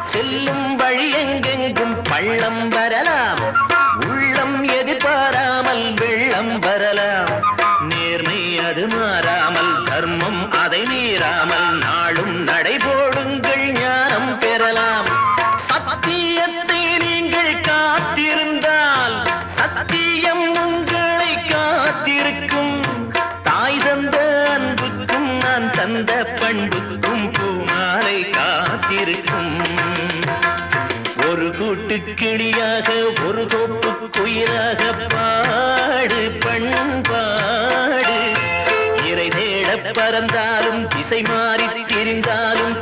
செல்லும் வழி எங்கெங்கும் பள்ளம் வரலாம், உள்ளம் எதிர்பாராமல் வெள்ளம் வரலாம். நேர்மை அது மாறாமல், தர்மம் அதை மீறாமல், நாளும் நடைபோடுங்கள் ஞானம் பெறலாம். சத்தியத்தை நீங்கள் காத்திருந்தால் சத்தியம் உங்களை காத்திருக்கும். தாய் தந்த அன்புக்கும் நான் தந்த பண்புக்கும் பூமாலை காத்திருக்கும். ஒரு கூட்டு கிளியாக ஒரு தோப்பு குயிலாக பாடு பண்பாடு. இறை தேட பறந்தாலும் திசை மாறி திரிந்தாலும்